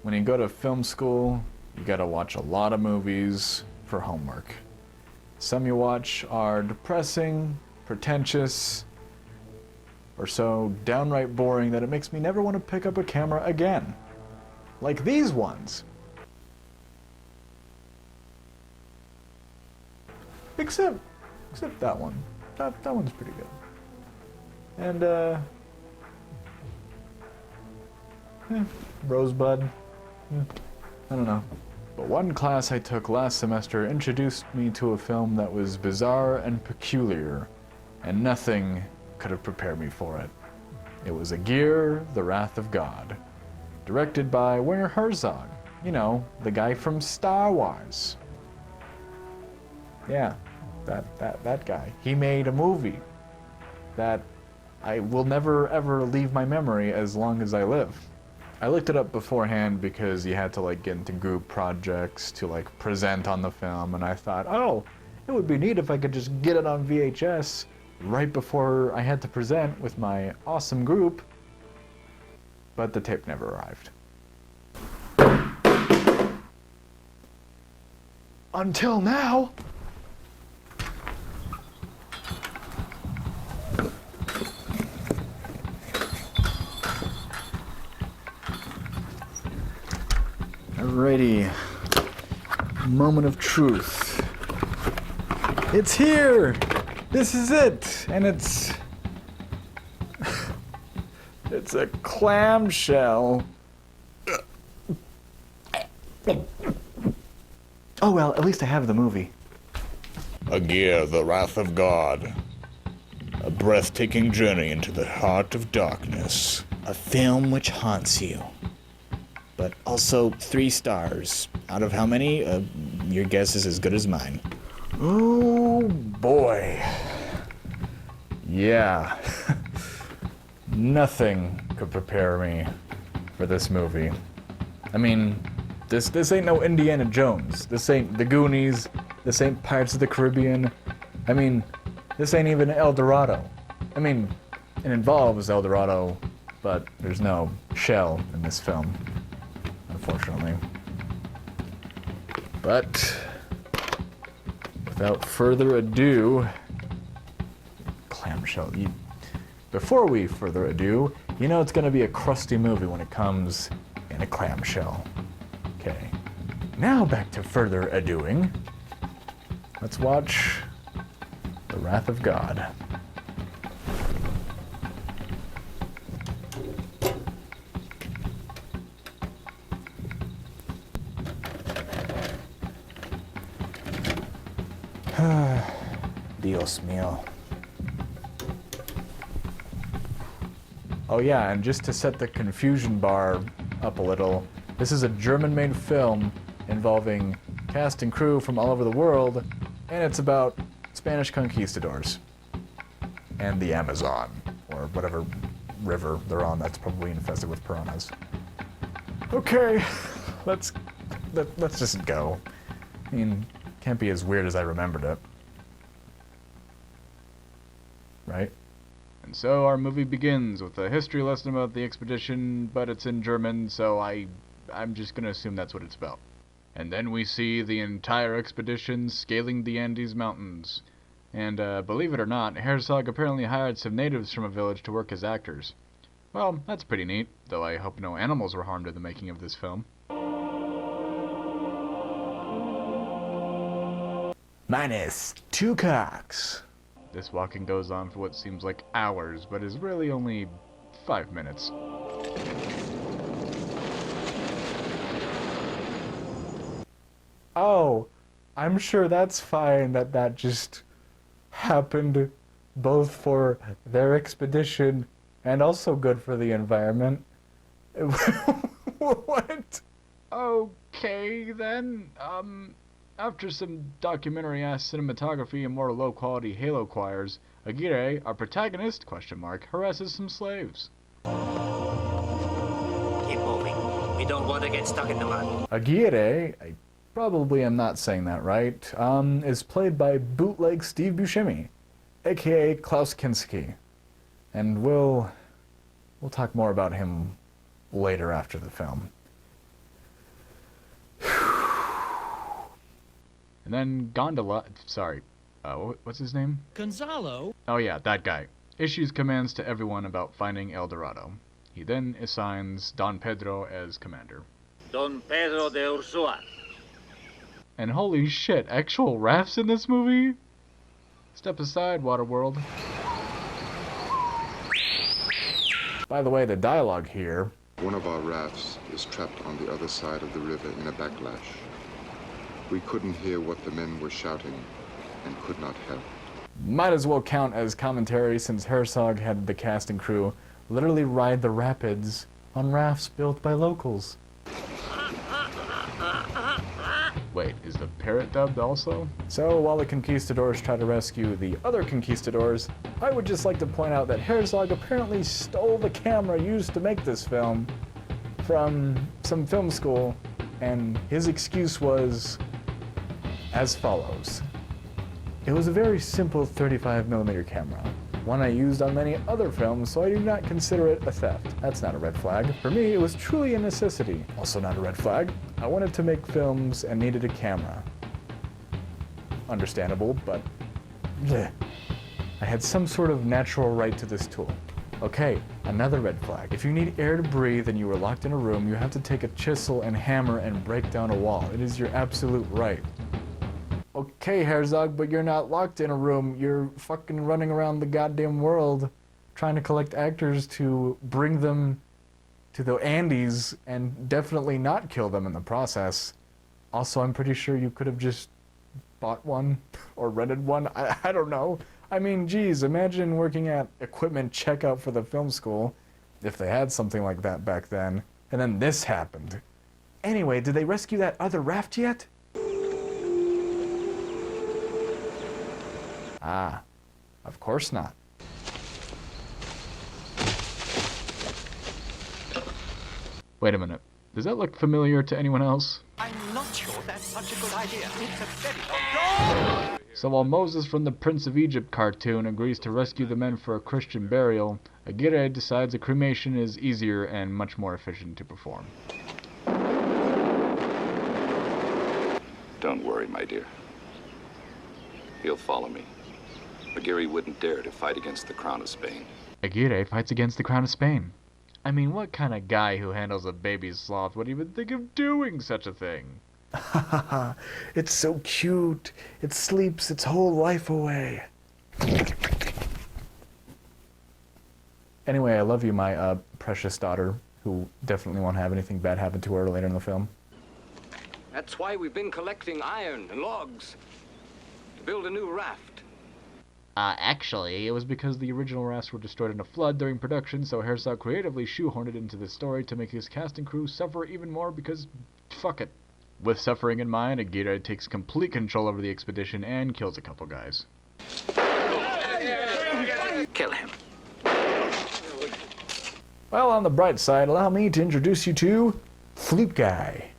when you go to film school, you gotta watch a lot of movies for homework. Some you watch are depressing, pretentious, or so downright boring that it makes me never want to pick up a camera again. Like these ones. Except that one. That one's pretty good. And, Rosebud. I don't know. But one class I took last semester introduced me to a film that was bizarre and peculiar, and nothing could have prepared me for it. It was Aguirre, The Wrath of God, directed by Werner Herzog. You know, the guy from Star Wars. Yeah, that guy. He made a movie that I will never ever leave my memory as long as I live. I looked it up beforehand because you had to like get into group projects to like present on the film, and I thought, oh, it would be neat if I could just get it on VHS right before I had to present with my awesome group, but the tape never arrived. Until now. Alrighty, moment of truth. It's here! This is it! And it's a clamshell. Oh well, at least I have the movie. Aguirre, The Wrath of God. A breathtaking journey into the heart of darkness. A film which haunts you. But also 3 stars. Out of how many? Your guess is as good as mine. Oh boy. Yeah. Nothing could prepare me for this movie. I mean, this ain't no Indiana Jones. This ain't The Goonies. This ain't Pirates of the Caribbean. I mean, this ain't even El Dorado. I mean, it involves El Dorado, but there's no shell in this film, unfortunately. But without further ado, clamshell. Before we further ado, you know it's gonna be a crusty movie when it comes in a clamshell. Okay. Now back to further adoing. Let's watch The Wrath of God. Dios mío. Oh yeah, and just to set the confusion bar up a little, this is a German-made film involving cast and crew from all over the world, and it's about Spanish conquistadors and the Amazon, or whatever river they're on that's probably infested with piranhas. Okay, let's just go. I mean, can't be as weird as I remembered it. Right? And so our movie begins with a history lesson about the expedition, but it's in German, so I'm just gonna assume that's what it's about. And then we see the entire expedition scaling the Andes Mountains. And believe it or not, Herzog apparently hired some natives from a village to work as actors. Well, that's pretty neat, though I hope no animals were harmed in the making of this film. Minus 2 cocks. This walking goes on for what seems like hours, but is really only 5 minutes. Oh, I'm sure that's fine that just happened both for their expedition and also good for the environment. What? Okay, then, after some documentary-ass cinematography and more low-quality Halo choirs, Aguirre, our protagonist, harasses some slaves. Keep moving. We don't want to get stuck in the mud. Aguirre, I probably am not saying that right, is played by bootleg Steve Buscemi, aka Klaus Kinski. And we'll talk more about him later after the film. And then what's his name? Gonzalo? Oh yeah, that guy. Issues commands to everyone about finding El Dorado. He then assigns Don Pedro as commander. Don Pedro de Ursua. And holy shit, actual rafts in this movie? Step aside, Waterworld. By the way, the dialogue here... One of our rafts is trapped on the other side of the river in a backlash. We couldn't hear what the men were shouting and could not help. Might as well count as commentary since Herzog had the cast and crew literally ride the rapids on rafts built by locals. Wait, is the parrot dubbed also? So while the conquistadors try to rescue the other conquistadors, I would just like to point out that Herzog apparently stole the camera used to make this film from some film school, and his excuse was as follows. It was a very simple 35mm camera, one I used on many other films, so I do not consider it a theft. That's not a red flag. For me, it was truly a necessity. Also not a red flag. I wanted to make films and needed a camera. Understandable, but bleh. I had some sort of natural right to this tool. Okay, another red flag. If you need air to breathe and you were locked in a room, you have to take a chisel and hammer and break down a wall. It is your absolute right. Okay, Herzog, but you're not locked in a room. You're fucking running around the goddamn world trying to collect actors to bring them to the Andes and definitely not kill them in the process. Also, I'm pretty sure you could have just bought one or rented one. I don't know. I mean, geez, imagine working at equipment checkout for the film school, if they had something like that back then, and then this happened. Anyway, did they rescue that other raft yet? Ah, of course not. Wait a minute. Does that look familiar to anyone else? I'm not sure that's such a good idea. It's a very... So while Moses from the Prince of Egypt cartoon agrees to rescue the men for a Christian burial, Aguirre decides a cremation is easier and much more efficient to perform. Don't worry, my dear. He'll follow me. Aguirre wouldn't dare to fight against the Crown of Spain. Aguirre fights against the Crown of Spain. I mean, what kind of guy who handles a baby sloth would even think of doing such a thing? It's so cute. It sleeps its whole life away. Anyway, I love you, my precious daughter, who definitely won't have anything bad happen to her later in the film. That's why we've been collecting iron and logs to build a new raft. Actually, it was because the original rafts were destroyed in a flood during production, so Herzog creatively shoehorned it into the story to make his cast and crew suffer even more because, fuck it. With suffering in mind, Aguirre takes complete control over the expedition and kills a couple guys. Kill him. Well, on the bright side, allow me to introduce you to Flute Guy.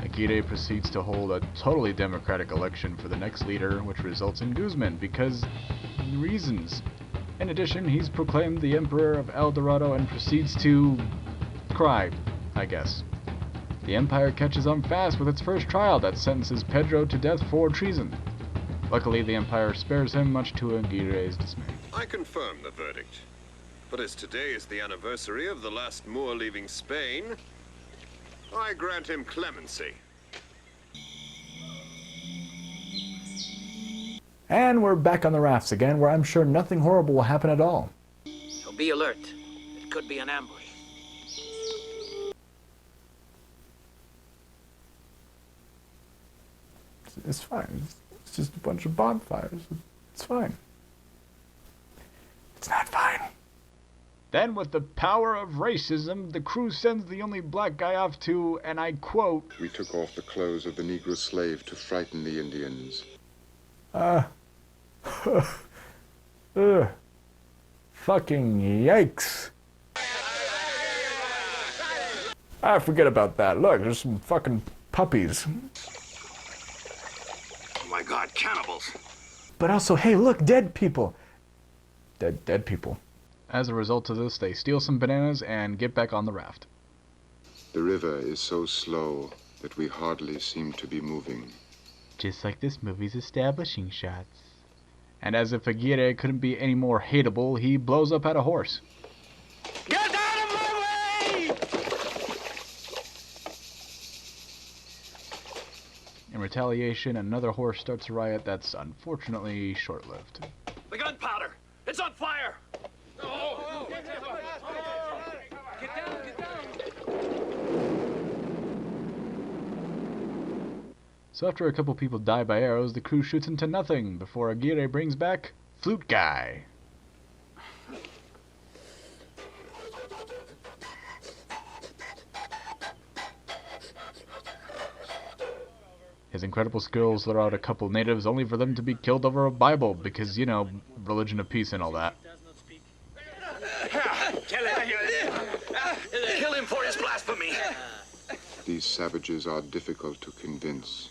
Aguirre proceeds to hold a totally democratic election for the next leader, which results in Guzman, because reasons. In addition, he's proclaimed the Emperor of El Dorado and proceeds to cry, I guess. The Empire catches on fast with its first trial that sentences Pedro to death for treason. Luckily, the Empire spares him, much to Aguirre's dismay. I confirm the verdict. But as today is the anniversary of the last Moor leaving Spain, I grant him clemency. And we're back on the rafts again, where I'm sure nothing horrible will happen at all. So be alert. It could be an ambush. It's fine. It's just a bunch of bonfires. It's fine. It's not fine. Then, with the power of racism, the crew sends the only black guy off to, and I quote, We took off the clothes of the Negro slave to frighten the Indians. Fucking yikes. Forget about that. Look, there's some fucking puppies. Oh my God, cannibals. But also, hey, look, dead people. Dead people. As a result of this, they steal some bananas and get back on the raft. The river is so slow that we hardly seem to be moving. Just like this movie's establishing shots. And as if Aguirre couldn't be any more hateable, he blows up at a horse. Get out of my way! In retaliation, another horse starts a riot that's unfortunately short-lived. The gunpowder! It's on fire! Get down, get down! So after a couple people die by arrows, the crew shoots into nothing before Aguirre brings back Flute Guy. His incredible skills lure out a couple natives only for them to be killed over a Bible because, you know, religion of peace and all that. Kill him for his blasphemy. These savages are difficult to convince.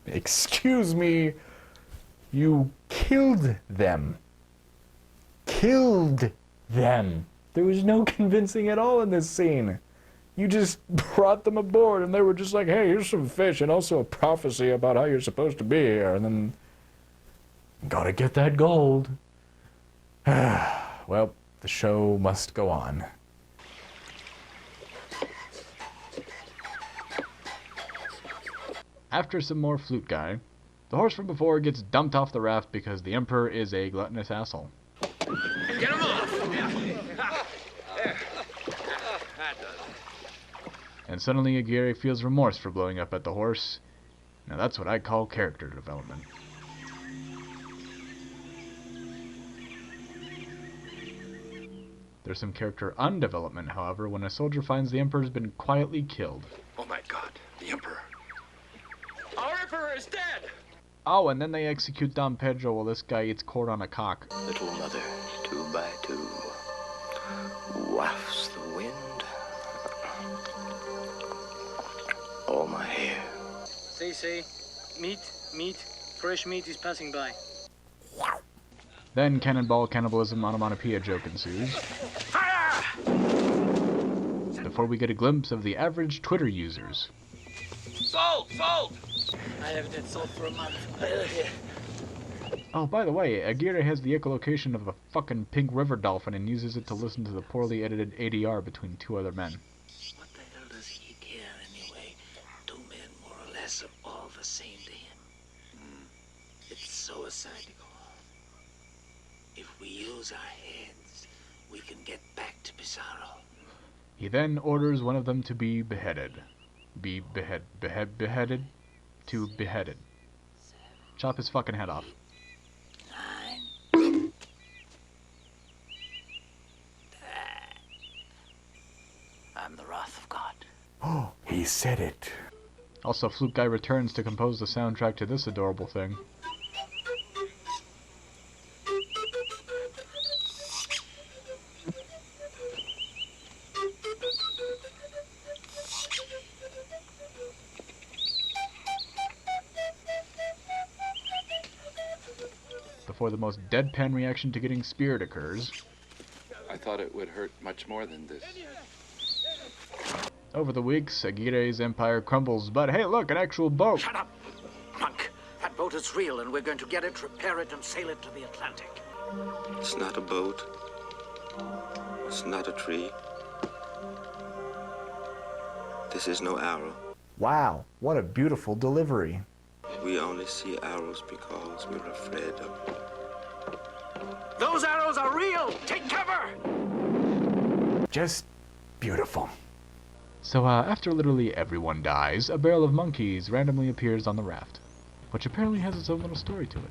Excuse me. You killed them. Killed them. There was no convincing at all in this scene. You just brought them aboard and they were just like, hey, here's some fish and also a prophecy about how you're supposed to be here. And then, gotta get that gold. Well, the show must go on. After some more Flute Guy, the horse from before gets dumped off the raft because the Emperor is a gluttonous asshole. Get him off! And suddenly Aguirre feels remorse for blowing up at the horse. Now that's what I call character development. There's some character undevelopment, however, when a soldier finds the Emperor's been quietly killed. Oh my God, the Emperor. Our emperor is dead! Oh, and then they execute Dom Pedro while this guy eats corn on a cock. Little mother, 2 by 2, wafts the wind. All my hair. Say, meat, fresh meat is passing by. Then cannonball cannibalism onomatopoeia joke ensues. Before we get a glimpse of the average Twitter users. Salt! I haven't had salt for a month. Oh, by the way, Aguirre has the echolocation of a fucking pink river dolphin and uses it to listen to the poorly edited ADR between 2 other men. What the hell does he care anyway? 2 men more or less are all the same to him. It's suicidal. If we use our heads, we can get back to Pizarro. He then orders one of them to be beheaded. Beheaded? To beheaded. Chop his fucking head off. 9. 10. I'm the wrath of God. Oh, he said it. Also, Flute Guy returns to compose the soundtrack to this adorable thing. Before the most deadpan reaction to getting speared occurs. I thought it would hurt much more than this. Over the weeks, Aguirre's empire crumbles, but hey, look, an actual boat! Shut up! Monk, that boat is real and we're going to get it, repair it, and sail it to the Atlantic. It's not a boat. It's not a tree. This is no arrow. Wow, what a beautiful delivery. We only see arrows because we're afraid of them. Those arrows are real! Take cover! Just beautiful. So, after literally everyone dies, a barrel of monkeys randomly appears on the raft, which apparently has its own little story to it.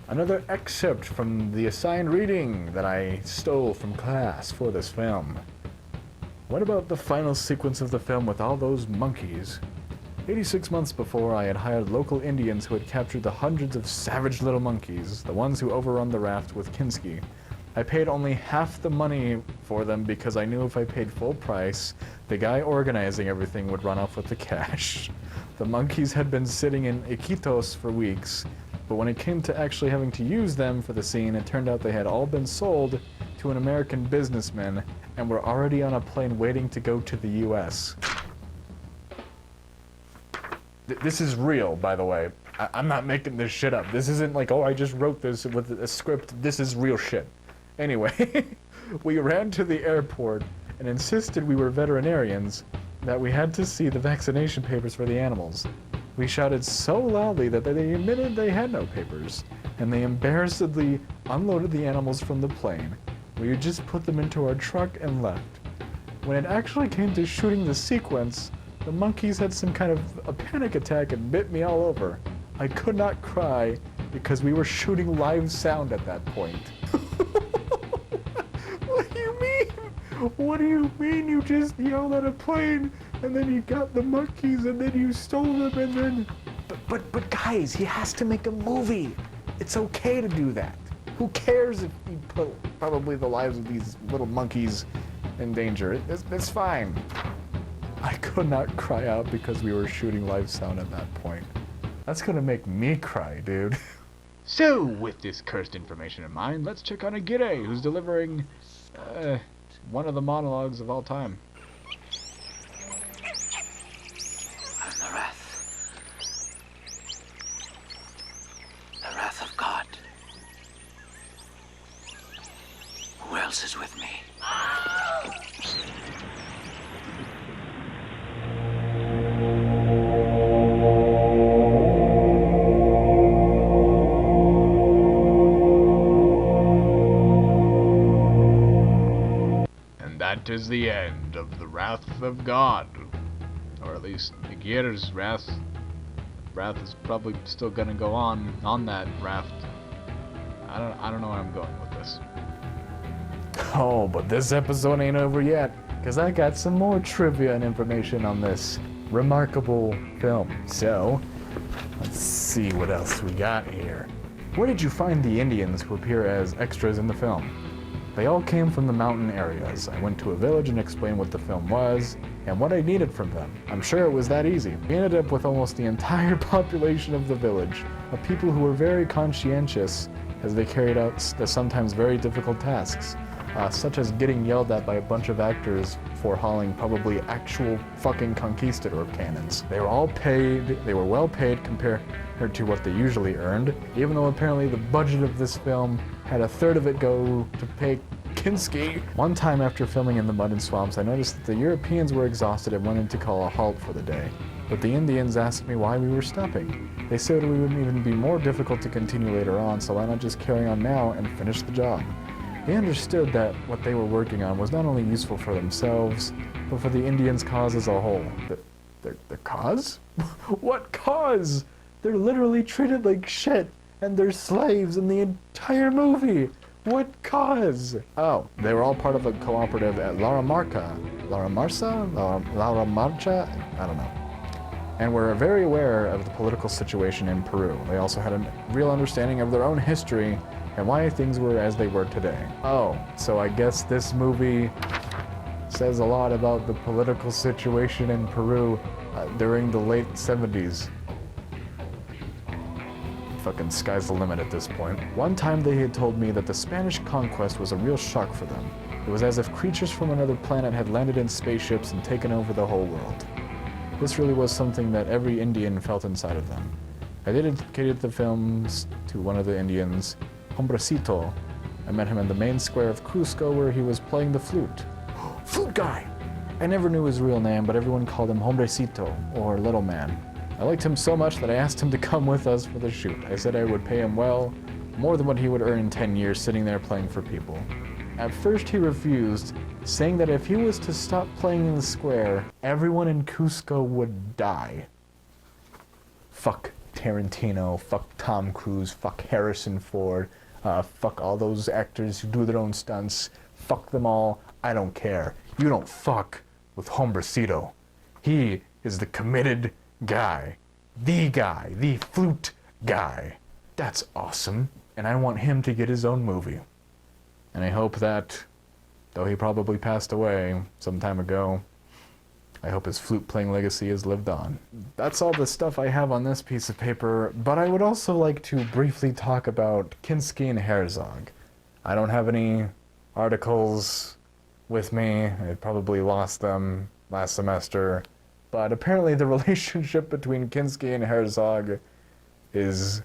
Another excerpt from the assigned reading that I stole from class for this film. What about the final sequence of the film with all those monkeys? 86 months before, I had hired local Indians who had captured the hundreds of savage little monkeys, the ones who overrun the raft with Kinski. I paid only half the money for them because I knew if I paid full price, the guy organizing everything would run off with the cash. The monkeys had been sitting in Iquitos for weeks, but when it came to actually having to use them for the scene, it turned out they had all been sold to an American businessman and were already on a plane waiting to go to the US. This is real, by the way. I'm not making this shit up. This isn't like, oh, I just wrote this with a script. This is real shit. Anyway, we ran to the airport and insisted we were veterinarians, that we had to see the vaccination papers for the animals. We shouted so loudly that they admitted they had no papers, and they embarrassedly unloaded the animals from the plane. We just put them into our truck and left. When it actually came to shooting the sequence, the monkeys had some kind of a panic attack and bit me all over. I could not cry because we were shooting live sound at that point. What do you mean? What do you mean you just yelled at a plane and then you got the monkeys and then you stole them and then... But guys, he has to make a movie. It's okay to do that. Who cares if you put probably the lives of these little monkeys in danger? It's fine. I could not cry out because we were shooting live sound at that point. That's gonna make me cry, dude. So, with this cursed information in mind, let's check on Aguirre, who's delivering, one of the monologues of all time. I'm the wrath of God. Who else is with me? That is the end of the wrath of God. Or at least Aguirre's wrath. Wrath is probably still gonna go on that raft. I don't know where I'm going with this. Oh, but this episode ain't over yet, because I got some more trivia and information on this remarkable film. So, let's see what else we got here. Where did you find the Indians who appear as extras in the film? They all came from the mountain areas. I went to a village and explained what the film was and what I needed from them. I'm sure it was that easy. We ended up with almost the entire population of the village, of people who were very conscientious as they carried out the sometimes very difficult tasks, such as getting yelled at by a bunch of actors for hauling probably actual fucking conquistador cannons. They were all paid, they were well paid compared to what they usually earned, even though apparently the budget of this film had a third of it go to pay Kinski. One time after filming in the mud and swamps, I noticed that the Europeans were exhausted and wanted to call a halt for the day. But the Indians asked me why we were stopping. They said we would even be more difficult to continue later on, so why not just carry on now and finish the job? They understood that what they were working on was not only useful for themselves, but for the Indians' cause as a whole. The cause? What cause? They're literally treated like shit, and they're slaves in the entire movie. What cause? Oh, they were all part of a cooperative at Laura Marcha, I don't know. And were very aware of the political situation in Peru. They also had a real understanding of their own history and why things were as they were today. Oh, so I guess this movie says a lot about the political situation in Peru during the late 70s. Fucking sky's the limit at this point. One time they had told me that the Spanish conquest was a real shock for them. It was as if creatures from another planet had landed in spaceships and taken over the whole world. This really was something that every Indian felt inside of them. I dedicated the films to one of the Indians, Hombrecito. I met him in the main square of Cusco where he was playing the flute. Flute guy! I never knew his real name, but everyone called him Hombrecito, or Little Man. I liked him so much that I asked him to come with us for the shoot. I said I would pay him well, more than what he would earn in 10 years sitting there playing for people. At first he refused, saying that if he was to stop playing in the square, everyone in Cusco would die. Fuck Tarantino, fuck Tom Cruise, fuck Harrison Ford, fuck all those actors who do their own stunts. Fuck them all. I don't care. You don't fuck with Hombrecito. He is the committed guy, the flute guy. That's awesome, and I want him to get his own movie. And I hope that, though he probably passed away some time ago, I hope his flute-playing legacy has lived on. That's all the stuff I have on this piece of paper, but I would also like to briefly talk about Kinski and Herzog. I don't have any articles with me. I probably lost them last semester. But apparently the relationship between Kinski and Herzog is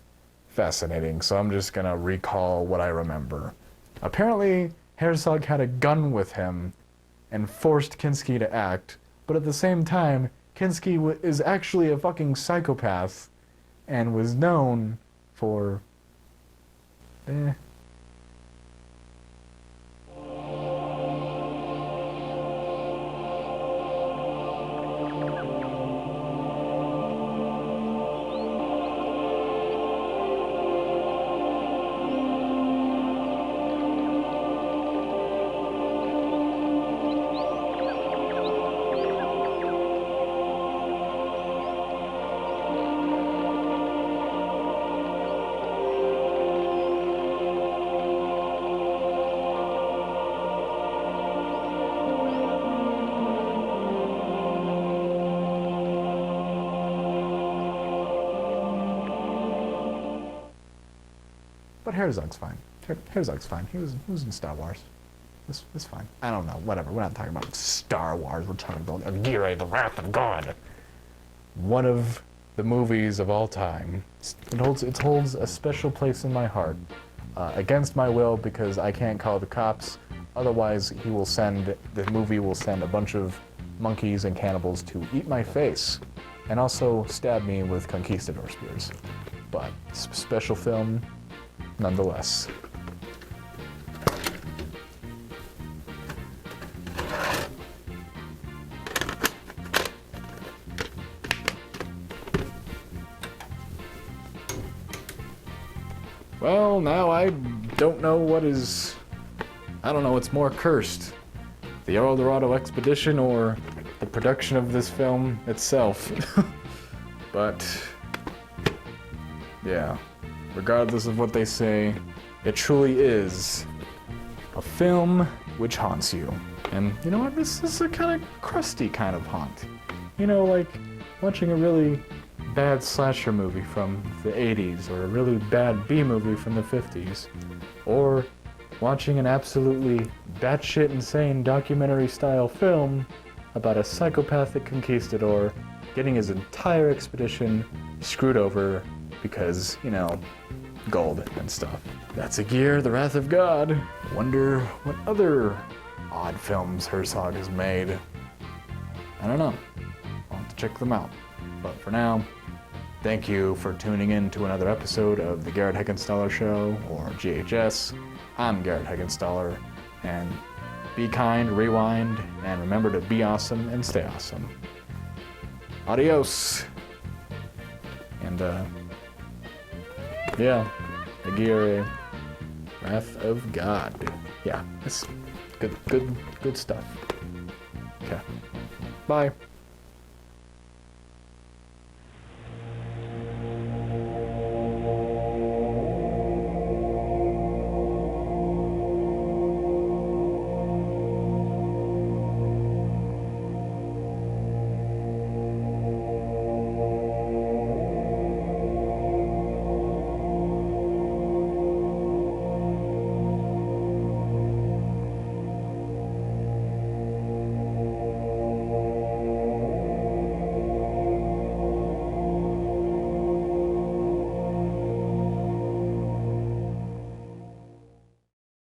fascinating, so I'm just gonna recall what I remember. Apparently, Herzog had a gun with him and forced Kinski to act, but at the same time, Kinski is actually a fucking psychopath and was known for... But Herzog's fine. Herzog's fine. He was in Star Wars. It's fine. I don't know. Whatever. We're not talking about Star Wars. We're talking about Aguirre, the Wrath of God. One of the movies of all time. It holds a special place in my heart. Against my will, because I can't call the cops. Otherwise, the movie will send a bunch of monkeys and cannibals to eat my face. And also stab me with conquistador spears. But special film, nonetheless. Well, now I don't know I don't know what's more cursed. The Dorado expedition or the production of this film itself. But, yeah. Regardless of what they say, it truly is a film which haunts you. And you know what? This is a kind of crusty kind of haunt. You know, like watching a really bad slasher movie from the 80s or a really bad B movie from the 50s. Or watching an absolutely batshit insane documentary style film about a psychopathic conquistador getting his entire expedition screwed over because, you know, gold and stuff. That's Aguirre, the Wrath of God. Wonder what other odd films Herzog has made. I don't know. I'll have to check them out. But for now, thank you for tuning in to another episode of the Garrett Heggenstaller Show, or GHS. I'm Garrett Heggenstaller, and be kind, rewind, and remember to be awesome and stay awesome. Adios! And, yeah, Aguirre, Wrath of God. Yeah, it's good stuff. Okay, bye.